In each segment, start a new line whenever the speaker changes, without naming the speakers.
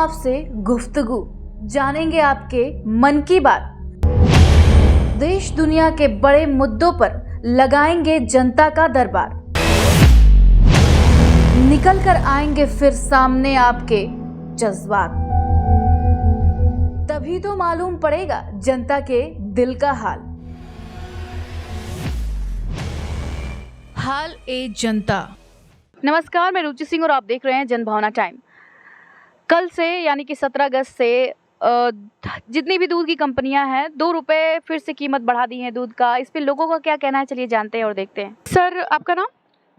आपसे गुफ्तगू, जानेंगे आपके मन की बात। देश दुनिया के बड़े मुद्दों पर लगाएंगे जनता का दरबार। निकल कर आएंगे फिर सामने आपके जज्बात। तभी तो मालूम पड़ेगा जनता के दिल का हाल। हाल ए जनता। नमस्कार, मैं रुचि सिंह और आप देख रहे हैं जनभावना टाइम। कल से यानी कि 17 अगस्त से जितनी भी दूध की कंपनियां हैं 2 रुपये फिर से कीमत बढ़ा दी है दूध का। इस पे लोगों का क्या कहना है, चलिए जानते हैं और देखते हैं। सर, आपका नाम?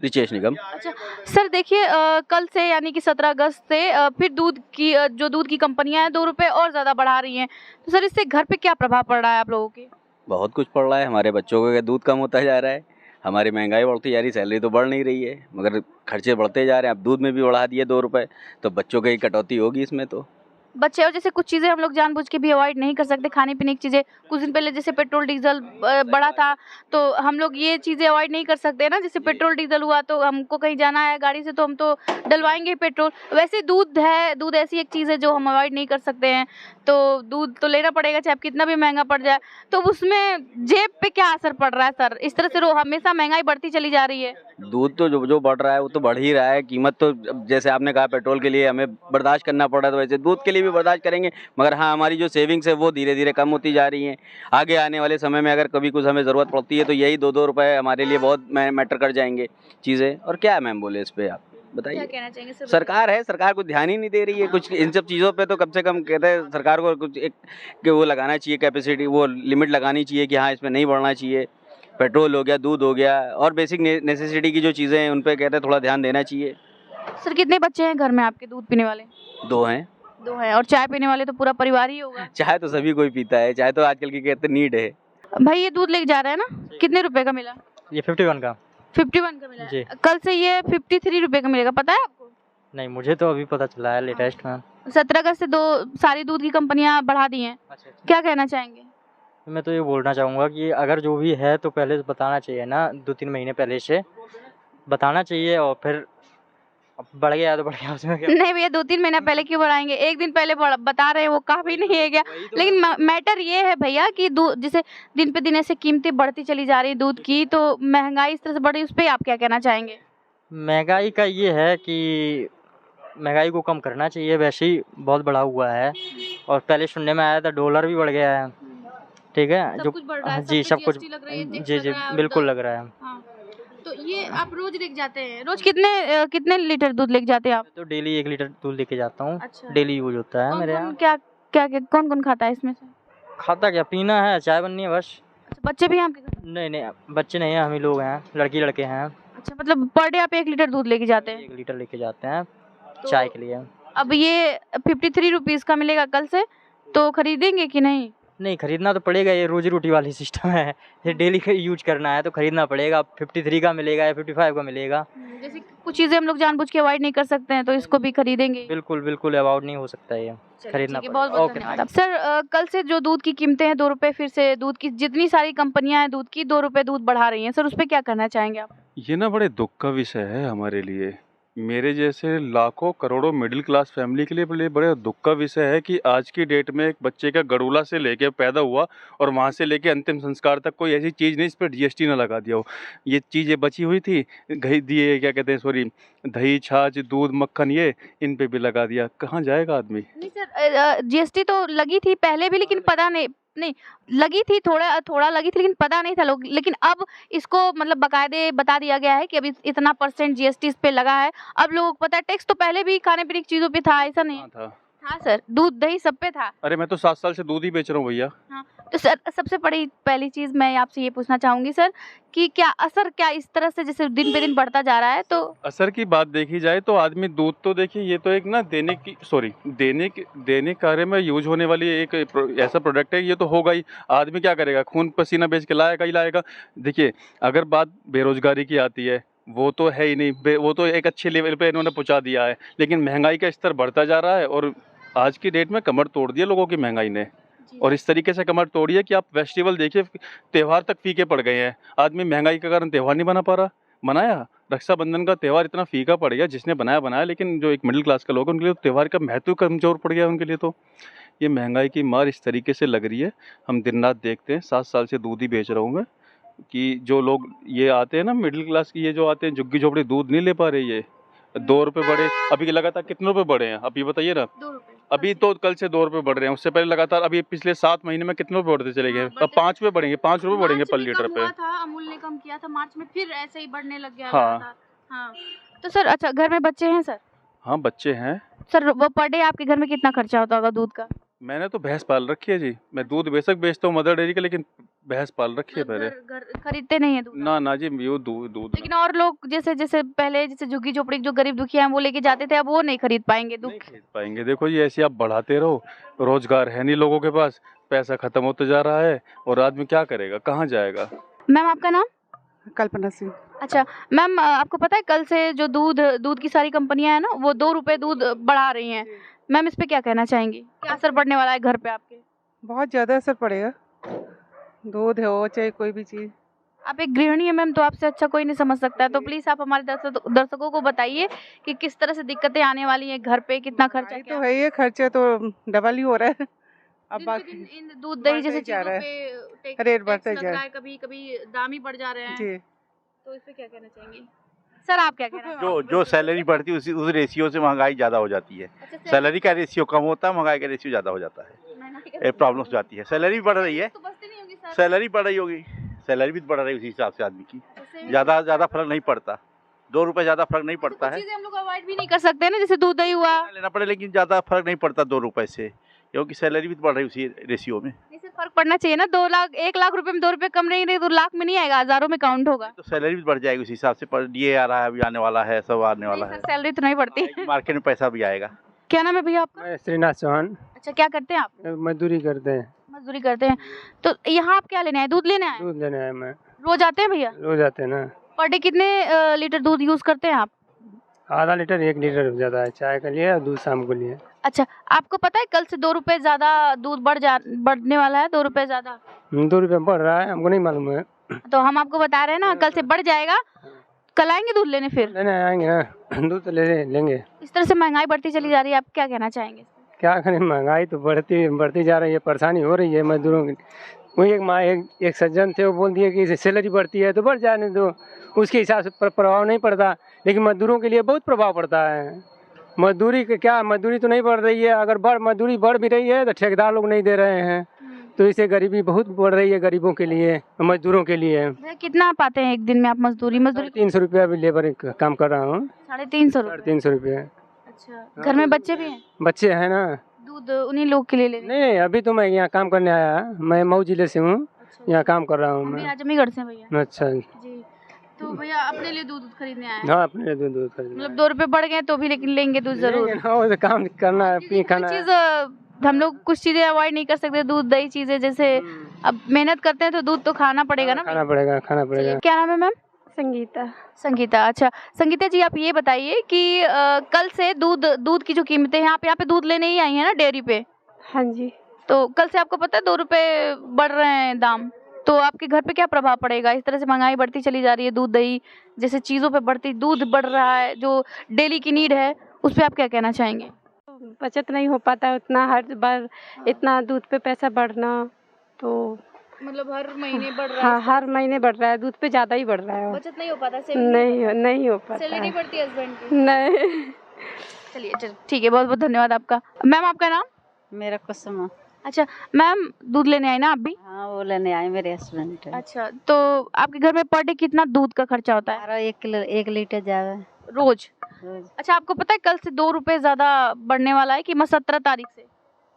रिचेश निगम।
अच्छा सर, देखिए कल से यानी कि 17 अगस्त से फिर दूध की जो दूध की कंपनियां हैं 2 रुपये और ज़्यादा बढ़ा रही हैं। तो सर, इससे घर पे क्या प्रभाव पड़ रहा है आप लोगों के?
बहुत कुछ पड़ रहा है। हमारे बच्चों का दूध कम होता जा रहा है, हमारी महंगाई बढ़ती जा रही, सैलरी तो बढ़ नहीं रही है मगर खर्चे बढ़ते जा रहे हैं। अब दूध में भी बढ़ा दिए 2 रुपये, तो बच्चों की कटौती होगी इसमें। तो
बच्चे और जैसे कुछ चीज़ें हम लोग जानबूझ के भी अवॉइड नहीं कर सकते, खाने पीने की चीज़ें। कुछ दिन पहले जैसे पेट्रोल डीजल बढ़ा था, तो हम लोग ये चीज़ें अवॉइड नहीं कर सकते ना। जैसे पेट्रोल डीजल हुआ तो हमको कहीं जाना है गाड़ी से तो हम तो डलवाएंगे पेट्रोल। वैसे दूध है, दूध ऐसी एक चीज़ है जो हम अवॉइड नहीं कर सकते हैं, तो दूध तो लेना पड़ेगा चाहे कितना भी महंगा पड़ जाए। तो उसमें जेब पे क्या असर पड़ रहा है सर? इस तरह से हमेशा महंगाई बढ़ती चली जा रही है।
दूध तो जो बढ़ रहा है वो तो बढ़ ही रहा है। कीमत तो जैसे आपने कहा पेट्रोल के लिए हमें बर्दाश्त करना पड़ रहा है, तो वैसे दूध के लिए भी बर्दाश्त करेंगे। मगर हाँ, हमारी जो सेविंग्स है वो धीरे धीरे कम होती जा रही हैं। आगे आने वाले समय में अगर कभी कुछ हमें ज़रूरत पड़ती है तो यही 2-2 रुपये हमारे लिए बहुत मैटर कर जाएंगे चीज़ें। और क्या मैम बोले इस पर, आप बताइए।
क्या कहना चाहेंगे सर?
सरकार है, सरकार कुछ ध्यान ही नहीं दे रही है कुछ इन सब चीज़ों पे। तो कम से कम कहते हैं सरकार को कुछ एक कि वो लगाना चाहिए, कैपेसिटी वो लिमिट लगानी चाहिए कि हाँ इसमें नहीं बढ़ना चाहिए। पेट्रोल हो गया, दूध हो गया और बेसिक नेसेसिटी की जो चीज़ें हैं उन पे कहते हैं थोड़ा ध्यान देना चाहिए।
सर, कितने बच्चे हैं घर में आपके दूध पीने वाले?
2 हैं।
2 हैं। और चाय पीने वाले तो पूरा परिवार ही होगा।
चाय तो सभी कोई पीता है, चाय तो आजकल की कहते नीड है।
भाई, ये दूध लेके जा रहे हैं ना, कितने रुपए का मिला?
ये 51 का।
51 का मिला
जी।
है। कल से ये 53 रुपए का मिलेगा, पता है आपको?
नहीं, मुझे तो अभी पता चला है लेटेस्ट में।
17 अगस्त से सारी दूध की कंपनियां बढ़ा दी हैं।
अच्छा।
क्या कहना चाहेंगे?
मैं तो ये बोलना चाहूँगा कि अगर जो भी है तो पहले से बताना चाहिए ना, 2-3 महीने पहले से बताना चाहिए। और फिर अब बढ़ गया तो बढ़ गया, उसमें क्या।
नहीं भैया, 2-3 महीना पहले क्यों बढ़ाएंगे? एक दिन पहले बता रहे हैं, वो काफी नहीं है क्या? लेकिन मैटर ये है भैया कि जैसे दिन पे दिन ऐसे कीमतें बढ़ती चली जा रही है दूध की, तो महंगाई इस तरह से बढ़ी, उस पर आप क्या कहना चाहेंगे?
महंगाई का ये है कि महंगाई को कम करना चाहिए, वैसे ही बहुत बढ़ा हुआ है। और पहले सुनने में आया था डॉलर भी बढ़ गया है। ठीक है,
सब
जो
कुछ बढ़ रहा है,
जी
सब
सब
कुछ
कुछ
GST लग रही है, टैक्स
जी
लग
जी
रहा है,
बिल्कुल लग रहा है।
हाँ। तो ये आप रोज लेके जाते हैं? रोज कितने लीटर दूध लेके जाते हैं आप?
तो डेली 1 लीटर दूध लेके जाता हूँ।
अच्छा।
डेली यूज होता है मेरे यहाँ।
कौन कौन खाता है इसमें से?
खाता क्या, पीना है, चाय बननी है बस।
अच्छा, बच्चे भी हैं आपके घर?
नहीं नहीं, बच्चे नहीं हैं, हम ही लोग हैं, लड़की लड़के हैं।
अच्छा, मतलब पर डे आप 1 लीटर दूध लेके जाते हैं?
1 लीटर लेके जाते हैं
तो
चाय के लिए।
अब ये 53 रुपीज़ का मिलेगा कल से, तो खरीदेंगे कि नहीं?
नहीं, खरीदना तो पड़ेगा, ये रोजी रोटी वाली सिस्टम है। ये डेली यूज करना है तो खरीदना पड़ेगा। 53 का मिलेगा या 55 का मिलेगा।
जैसे कुछ चीज़ें हम लोग जानबूझ के अवॉइड नहीं कर सकते हैं, तो इसको भी खरीदेंगे।
बिल्कुल बिल्कुल अवॉइड नहीं हो सकता ये, खरीदना
ठीक है, बहुत
पड़ेगा।
बहुत धन्यवाद। सर, कल से जो दूध की कीमतें हैं 2 रुपये, फिर से दूध की जितनी सारी कंपनियां हैं दूध की 2 रुपये दूध बढ़ा रही हैं। सर, उस पर क्या कहना चाहेंगे आप?
ये ना बड़े दुख का विषय है हमारे लिए। मेरे जैसे लाखों करोड़ों मिडिल क्लास फैमिली के लिए बड़े दुख का विषय है कि आज की डेट में एक बच्चे का गड़ूला से लेके पैदा हुआ और वहाँ से लेके अंतिम संस्कार तक कोई ऐसी चीज़ नहीं इस पर GST ना लगा दिया हो। ये चीज़ें बची हुई थी, क्या कहते हैं, सॉरी, दही, छाछ, दूध, मक्खन, ये इन पे भी लगा दिया। कहाँ जाएगा आदमी?
नहीं सर, GST तो लगी थी पहले भी, लेकिन पता नहीं लगी थी, थोड़ा लगी थी, लेकिन पता नहीं था लोग। लेकिन अब इसको मतलब बाकायदे बता दिया गया है कि अभी इतना % GST इस पे लगा है। अब लोगों को पता है। टैक्स तो पहले भी खाने पीने की चीजों पे था, ऐसा नहीं
था
सर, दूध दही सब पे था।
अरे मैं तो 7 साल से दूध ही बेच रहा हूँ भैया।
हाँ, तो सर सबसे पहली चीज मैं आपसे ये पूछना चाहूंगी सर कि क्या इस तरह से जैसे दिन पे दिन बढ़ता जा रहा है, तो
असर की बात देखी जाए तो आदमी दूध तो देखिए, ये तो एक ना देने कार्य में यूज होने वाली एक ऐसा प्रोडक्ट है। ये तो होगा ही, आदमी क्या करेगा, खून पसीना बेच के लाएगा ही लाएगा। देखिए, अगर बात बेरोजगारी की आती है वो तो है ही नहीं, वो तो एक अच्छे लेवल पे इन्होंने पहुंचा दिया है। लेकिन महंगाई का स्तर बढ़ता जा रहा है और आज की डेट में कमर तोड़ दी है लोगों की महंगाई ने। और इस तरीके से कमर तोड़ी है कि आप फेस्टिवल देखिए, त्यौहार तक फीके पड़ गए हैं। आदमी महंगाई के कारण त्यौहार नहीं बना पा रहा, मनाया। रक्षाबंधन का त्यौहार इतना फीका पड़ गया, जिसने बनाया, लेकिन जो एक मिडिल क्लास के लोग हैं उनके लिए तो त्यौहार का महत्व कमज़ोर पड़ गया उनके लिए। तो ये महंगाई की मार इस तरीके से लग रही है, हम दिन रात देखते हैं। 7 साल से दूध ही बेच रहा हूँ मैं, कि जो लोग ये आते हैं ना मिडिल क्लास की, ये जो आते हैं झुग्गी झोपड़ी, दूध नहीं ले पा रहे। ये 2 रुपये बढ़े, अभी लगातार कितने रुपये बढ़े हैं अब ये बताइए ना।
2 रुपए
अभी तो कल से 2 रुपये बढ़ रहे हैं, उससे पहले लगातार अभी पिछले 7 महीने में कितने रुपये बढ़ते चले गए। अब 5 रुपये बढ़ेंगे, 5 रुपये बढ़ेंगे पर लीटर पे।
अमूल ने कम किया था मार्च में, फिर ऐसे ही बढ़ने लग गया।
हाँ।
हाँ। तो सर अच्छा, घर में बच्चे हैं सर?
हाँ बच्चे हैं
सर। वो पर डे आपके घर में कितना खर्चा होता होगा दूध का?
मैंने तो भैंस पाल रखी है जी। मैं दूध बेशक बेचता हूँ मदर डेयरी का, लेकिन भैंस पाल रखी है मेरे।
घर खरीदते नहीं है दूध?
ना जी, वो दूध
लेकिन और लोग जैसे पहले जैसे झुग्गी झोपड़ी जो गरीब दुखिया हैं वो लेके जाते थे, अब वो नहीं खरीद पाएंगे दूध?
नहीं खरीद पाएंगे। देखो जी, ऐसे आप बढ़ाते रहो, रोजगार है नहीं लोगों के पास, पैसा खत्म होता जा रहा है, और आदमी क्या करेगा, कहाँ जाएगा।
मैम आपका नाम?
कल्पना सिंह।
अच्छा मैम, आपको पता है कल से जो दूध की सारी कंपनियां हैं ना, वो 2 रुपए दूध बढ़ा रही हैं। मैम इस पे क्या कहना चाहेंगी? क्या असर पड़ने वाला है घर पे आपके?
बहुत ज़्यादा असर पड़ेगा, दूध हो चाहे कोई भी चीज़।
आप एक गृहिणी है मैम, तो आपसे अच्छा कोई नहीं समझ सकता है। तो प्लीज आप हमारे दर्शकों को बताइए कि किस तरह से दिक्कतें आने वाली हैं घर पे, कितना खर्चा
महंगाई
क्या
तो है, ये खर्चा तो डबल ही हो रहा है। अब
दिन पे
बाकी
दिन इन दूध दही जैसे
बढ़ते जा
चीजों
रहा
पे
रेट
टैक्स
बढ़ते
लग
जा
रहा है, कभी कभी दाम ही बढ़ जा रहे हैं।
जी।
तो इस पे क्या कहना चाहेंगे सर? आप क्या कहना चाहेंगे?
जो सैलरी बढ़ती है उस रेशियो से महंगाई ज़्यादा हो जाती है।
अच्छा,
सैलरी का रेशियो कम होता है, महंगाई का रेशियो ज़्यादा हो जाता है। ये प्रॉब्लम हो जाती है। सैलरी भी बढ़ रही है,
तो बचती नहीं होगी सर?
सैलरी बढ़ रही होगी, सैलरी भी बढ़ रही है उसी हिसाब से आदमी की। ज़्यादा फर्क नहीं पड़ता, 2 रुपये ज़्यादा फर्क नहीं पड़ता है।
चीजें हम लोग अवॉइड भी नहीं कर सकते ना, जैसे दूध दही हुआ।
लेना पड़े, लेकिन ज़्यादा फर्क नहीं पड़ता 2 रुपये से, क्योंकि सैलरी भी बढ़ रही है उसी रेशियो में।
इससे फर्क पड़ना चाहिए ना। 2 लाख 1 लाख रुपए में 2 रुपए कम नहीं रहे तो लाख में नहीं आएगा, हजारों में काउंट होगा।
तो सैलरी भी बढ़ जाएगी उसी हिसाब से। पर ये आ रहा है, अभी आने वाला है, सब आने वाला है।
सैलरी तो नहीं बढ़ती।
मार्केट में पैसा भी आएगा।
क्या नाम है भैया आपका?
मैं श्रीनाथ चौहान,
अच्छा, क्या करते हैं आप?
मजदूरी करते हैं।
मजदूरी करते हैं। तो यहाँ आप क्या लेने आए? दूध लेने आए?
दूध लेने आए मैं।
रोज आते हैं भैया?
रोज आते हैं ना।
पर डे कितने लीटर दूध यूज करते हैं आप?
आधा लीटर 1 लीटर हो जाता है, चाय के लिए और दूध शाम को लिए।
अच्छा, आपको पता है कल से 2 रुपए ज्यादा दूध बढ़ने वाला है? 2 रुपए ज्यादा
2 रुपये बढ़ रहा है, हमको नहीं मालूम है।
तो हम आपको बता रहे हैं ना, कल से बढ़ जाएगा। कल आएंगे दूध लेने फिर?
लेने आएंगे ना, दूध तो लेंगे।
इस तरह से महंगाई बढ़ती चली जा रही है, आप क्या कहना चाहेंगे?
क्या करें, महंगाई तो बढ़ती जा रही है, परेशानी हो रही है मजदूरों की। वही एक सज्जन थे, वो बोल दिए कि सैलरी बढ़ती है तो बढ़ जाने दो, उसके हिसाब से प्रभाव नहीं पड़ता, लेकिन मजदूरों के लिए बहुत प्रभाव पड़ता है। मजदूरी के क्या, मजदूरी तो नहीं बढ़ रही है, अगर मजदूरी बढ़ भी रही है तो ठेकेदार लोग नहीं दे रहे हैं, तो इससे गरीबी बहुत बढ़ रही है गरीबों के लिए, मजदूरों के लिए।
भैया कितना पाते हैं एक दिन में आप मजदूरी?
300 रुपया भी लेबर काम कर रहा हूँ।
350
350 रुपया।
अच्छा, घर में बच्चे भी हैं?
बच्चे हैं ना।
दूध उन्हीं लोग के लिए ले रहे हैं?
नहीं, अभी तो मैं यहाँ काम करने आया, मैं मऊ जिले से हूँ, यहाँ काम कर रहा हूँ
हम भी
मैं।
आजमीगढ़ से भैया।
अच्छा
जी। तो भैया अपने लिए दूध खरीदने आए हैं?
हाँ, अपने लिए दूध खरीदना
मतलब 2 रुपए बढ़ गए तो भी लेकिन लेंगे दूध जरूर।
है। हाँ, वो तो काम करना है,
क्योंकि
खाना
कोई
है।
चीज हम लोग कुछ चीजें अवॉइड नहीं कर सकते, दूध दही चीजें जैसे अब मेहनत करते हैं तो दूध तो खाना पड़ेगा ना।
खाना पड़ेगा।
क्या नाम है मैम?
संगीता।
संगीता। अच्छा संगीता जी, आप ये बताइए कि कल से दूध की जो कीमतें हैं, आप यहाँ पे दूध लेने ही आई हैं ना डेयरी पे?
हाँ जी।
तो कल से आपको पता है 2 रुपए बढ़ रहे हैं दाम, तो आपके घर पे क्या प्रभाव पड़ेगा? इस तरह से महंगाई बढ़ती चली जा रही है, दूध दही जैसे चीज़ों पे दूध बढ़ रहा है, जो डेली की नीड है, उस पर आप क्या कहना चाहेंगे?
बचत नहीं हो पाता है उतना, हर बार इतना दूध पे पैसा बढ़ना, तो
मतलब हर महीने बढ़ रहा
हाँ, हर महीने बढ़ रहा है, दूध पे ज़्यादा ही बढ़ रहा है।
बचत नहीं हो पाता?
नहीं हो पाता
सैलरी नहीं
है।
बढ़ती हस्बैंड की?
नहीं।
चलिए ठीक है, बहुत बहुत धन्यवाद आपका। मैम आपका नाम?
मेरा कुसुम।
अच्छा मैम, दूध लेने आए ना आप भी?
हाँ, वो लेने आए मेरे हस्बैंड।
अच्छा, तो आपके घर में पर डे कितना दूध का खर्चा होता है?
हमारा 1 लीटर जावे
रोज?
रोज।
अच्छा, आपको पता है कल से 2 रुपए ज्यादा बढ़ने वाला है कि 17 तारीख से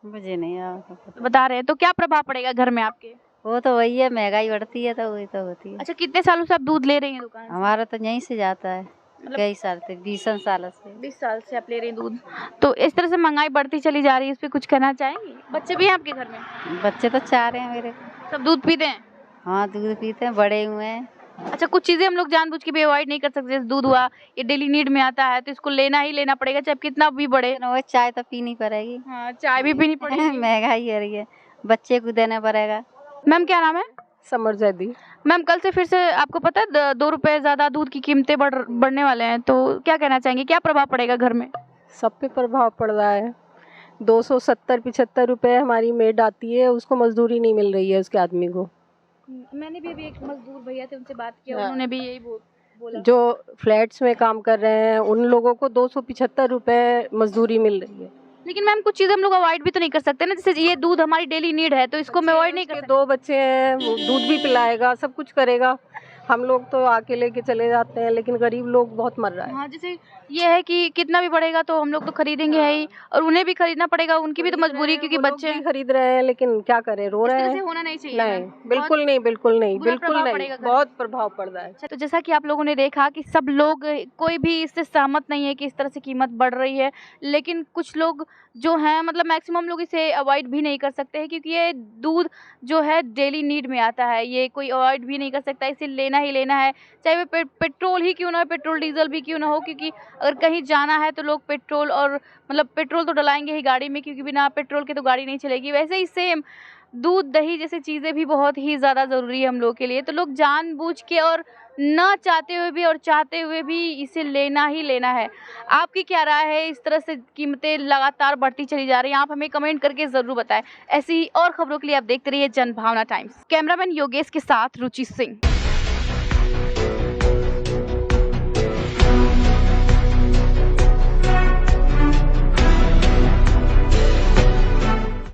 मुझे नहीं आता।
बता रहे हैं, तो क्या प्रभाव पड़ेगा घर में आपके?
वो तो वही है, महंगाई बढ़ती है तो वही तो होती है।
अच्छा, कितने सालों से आप दूध ले रही हैं दुकान से?
हमारा तो यहीं से जाता है,
मतलब
कई साल से, 20 साल से।
20 साल से आप ले रही हैं दूध। तो इस तरह से महंगाई बढ़ती चली जा रही है, इस पे कुछ कहना चाहेंगी? बच्चे भी हैं आपके घर में?
बच्चे तो 4 हैं मेरे।
सब दूध पीते हैं?
हाँ, दूध पीते हैं, बड़े हुए हैं।
अच्छा, कुछ चीजें हम लोग जानबूझ के भी अवॉइड नहीं कर सकते, जैसे दूध हुआ, ये डेली नीड में आता है तो इसको लेना ही लेना पड़ेगा, चाहे कितना भी बढ़े।
वो चाय तो पीनी पड़ेगी।
हाँ, चाय भी पीनी पड़ेगी।
महंगाई हो रही है, बच्चे को देना पड़ेगा।
मैम क्या नाम है?
समर जैदी।
मैम कल से फिर से आपको पता है 2 रुपए ज़्यादा दूध की कीमतें बढ़ने वाले हैं, तो क्या कहना चाहेंगे, क्या प्रभाव पड़ेगा घर में?
सब पे प्रभाव पड़ रहा है। 270-75 रुपए हमारी मेड आती है, उसको मजदूरी नहीं मिल रही है उसके आदमी को।
मैंने भी अभी एक मजदूर भैया थे, उनसे बात किया,
हाँ।
उन्होंने भी यही बोला।
जो फ्लैट्स में काम कर रहे हैं उन लोगों को 275 रुपए मजदूरी मिल रही है।
लेकिन मैम कुछ चीज़ें हम लोग अवॉइड भी तो नहीं कर सकते ना, जैसे ये दूध हमारी डेली नीड है, तो इसको मैं अवॉइड नहीं कर
उसके
सकते।
2 बच्चे हैं, वो दूध भी पिलाएगा, सब कुछ करेगा। हम लोग तो आके लेके चले जाते हैं, लेकिन गरीब लोग बहुत मर रहा है।
हाँ, जैसे ये है कि कितना भी बढ़ेगा तो हम लोग तो खरीदेंगे है ही, और उन्हें भी खरीदना पड़ेगा, उनकी भी तो मजबूरी है, क्योंकि
वो लोग
बच्चे
भी खरीद रहे हैं, लेकिन क्या करें, रो
इस
रहे
तरह से
हैं।
होना नहीं चाहिए
नहीं,
मैम।
बिल्कुल नहीं, बिल्कुल नहीं,
बुरा
बिल्कुल
प्रभाव
नहीं,
पड़ेगा घर
बहुत प्रभाव पड़ रहा है।
अच्छा, तो जैसा कि आप लोगों ने देखा कि सब लोग, कोई भी इससे सहमत नहीं है कि इस तरह से कीमत बढ़ रही है, लेकिन कुछ लोग जो हैं, मतलब मैक्सिमम लोग इसे अवॉइड भी नहीं कर सकते हैं, क्योंकि ये दूध जो है डेली नीड में आता है, ये कोई अवॉइड भी नहीं कर सकता, इसे लेना ही लेना है, चाहे वो पेट्रोल ही क्यों ना हो, पेट्रोल डीजल भी क्यों ना हो, क्योंकि अगर कहीं जाना है तो लोग पेट्रोल, और मतलब पेट्रोल तो डलाएंगे ही गाड़ी में, क्योंकि बिना पेट्रोल के तो गाड़ी नहीं चलेगी। वैसे ही सेम दूध दही जैसी चीज़ें भी बहुत ही ज़्यादा ज़रूरी है हम लोग के लिए, तो लोग जानबूझ के और ना चाहते हुए भी और चाहते हुए भी इसे लेना ही लेना है। आपकी क्या राय है, इस तरह से कीमतें लगातार बढ़ती चली जा रही हैं? आप हमें कमेंट करके ज़रूर बताएं। ऐसी और खबरों के लिए आप देखते रहिए जनभावना टाइम्स। कैमरामैन योगेश के साथ रुचि सिंह।